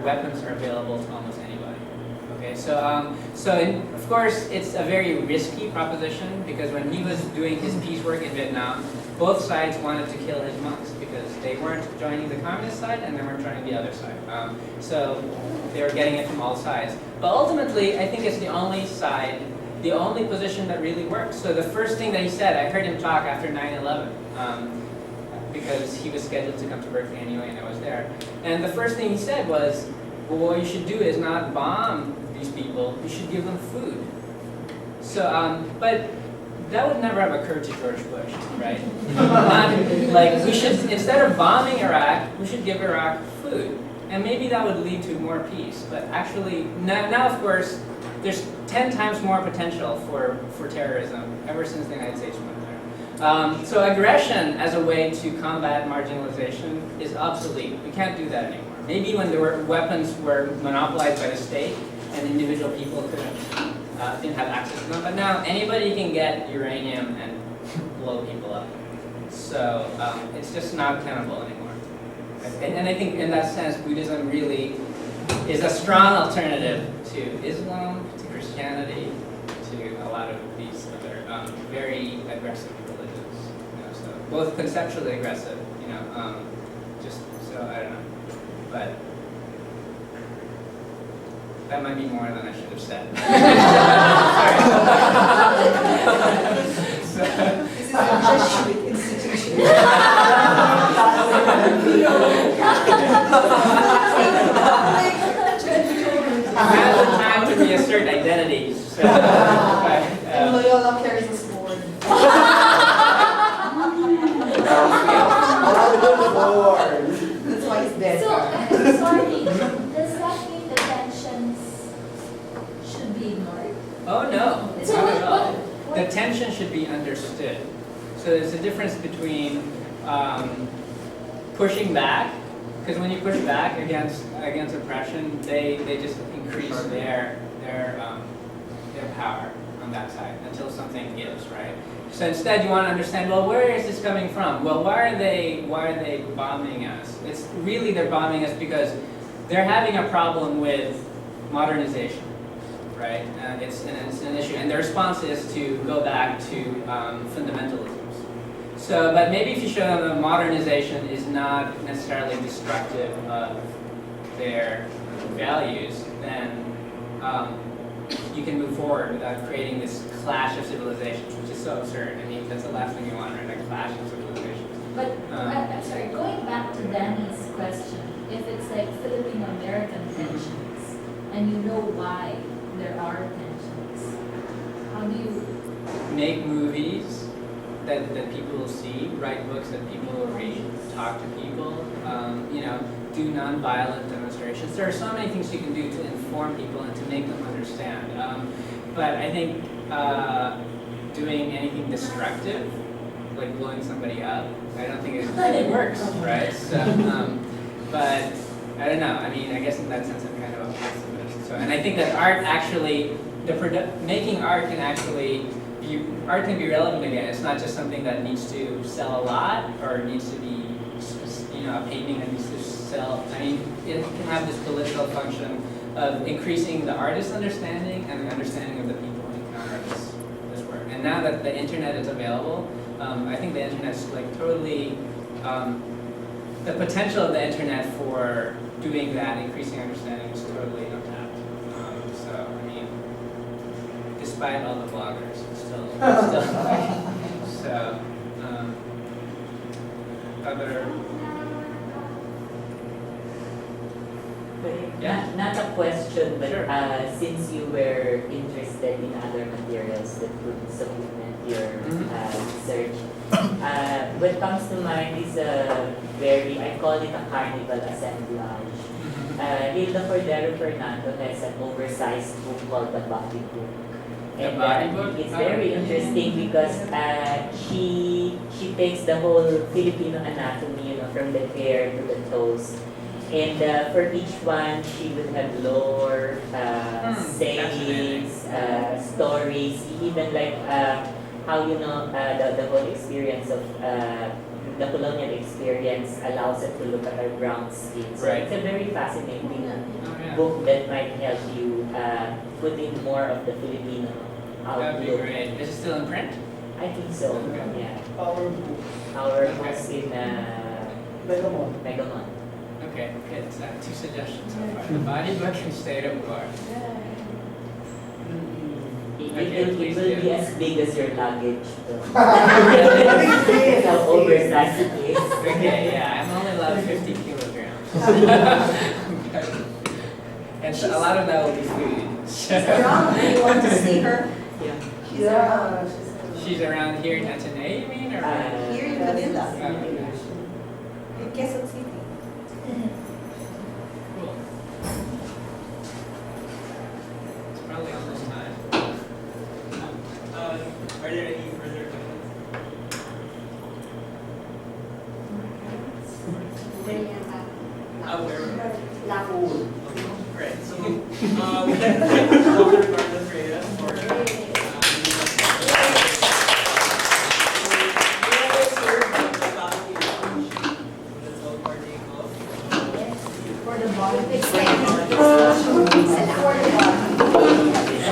weapons are available to almost anybody. Okay, of course, it's a very risky proposition because when he was doing his peace work in Vietnam, both sides wanted to kill his monks because they weren't joining the communist side and they weren't joining the other side. So they were getting it from all sides. But ultimately, I think it's the only side, the only position that really works. So the first thing that he said, I heard him talk after 9/11. Because he was scheduled to come to Berkeley anyway, and I was there. And the first thing he said was, well, what you should do is not bomb these people, you should give them food. So, but that would never have occurred to George Bush, right? Like, we should, instead of bombing Iraq, we should give Iraq food. And maybe that would lead to more peace. But actually, now of course, there's 10 times more potential for terrorism ever since the United States went there. So aggression as a way to combat marginalization is obsolete. We can't do that anymore. Maybe when weapons were monopolized by the state and individual people didn't have access to them, but now anybody can get uranium and blow people up. So it's just not tenable anymore. And I think in that sense, Buddhism really is a strong alternative to Islam, to Christianity, to a lot of these other very aggressive religions. So both conceptually aggressive, just so I don't know, but that might be more than I should have said. Sorry. This is a Jesuit institution. Now's the time to reassert identities. So, And Loyola carries a sword. That's why he's dead. So, sorry, does that mean the tensions should be ignored? oh no, So not at all. what- The tension should be understood. So there's a difference between pushing back, because when you push back against oppression, they just increase their power on that side until something gives, right? So instead, you want to understand, well, where is this coming from? Well, why are they bombing us? It's really they're bombing us because they're having a problem with modernization, right? It's an issue, and the response is to go back to fundamentalisms. So, but maybe if you show them that modernization is not necessarily destructive of their values, then you can move forward without creating this clash of civilizations, which is so absurd. I mean, that's the last thing you want, right? A clash of civilizations. But, I'm sorry, going back to Danny's question, if it's like Filipino-American tensions, and you know why there are tensions, how do you... Make movies that people will see, write books that people will read, talk to people, do nonviolent demonstrations. There are so many things you can do to inform people and to make them understand. But I think doing anything destructive, like blowing somebody up, I don't think it works, right? So, but I don't know. I mean, I guess in that sense, I'm kind of a pessimist. So, and I think that art actually, making art can actually art can be relevant again. It's not just something that needs to sell a lot or needs to be, a painting that needs to sell. I mean, it can have this political function of increasing the artist's understanding and the understanding of the people who encounter this work. And now that the internet is available, I think the internet's like totally, the potential of the internet for doing that, increasing understanding, is totally untapped. So, I mean, despite all the bloggers, it's still so, other, yeah. Not a question, but Sure. Since you were interested in other materials that would supplement your research, what comes to mind is a I call it a carnival assemblage. Hilda Cordero Fernando has an oversized book called The Body Book. And Body Book? It's very interesting because she takes the whole Filipino anatomy, from the hair to the toes. And for each one, she would have lore, sayings, stories, even like how the whole experience of the colonial experience allows us to look at our brown skin. So Right. it's a very fascinating Oh, yeah. book that might help you put in more of the Filipino That'd be outlook. great. Is it still in print? I think so. Okay. Yeah. Power book. Our Okay. books in Megamon. Megamon. Okay, good. So 2 suggestions so far. The body book and State of War. Okay, It please will do. be as big as your luggage. So. It's How oversized it is. Okay, yeah, I'm only allowed 50 kilograms. And so a lot of that will be food. She's around, do you want to see her? Yeah. She's around. She's around here in Ateneo, you mean? Or Here in Manila, Oh, okay. in Quezon City. Cool. It's probably almost time. Are there any further questions? Great. So, we'd like to thank Dr. Carlos Reyes for For the body. It's like, it's for the body.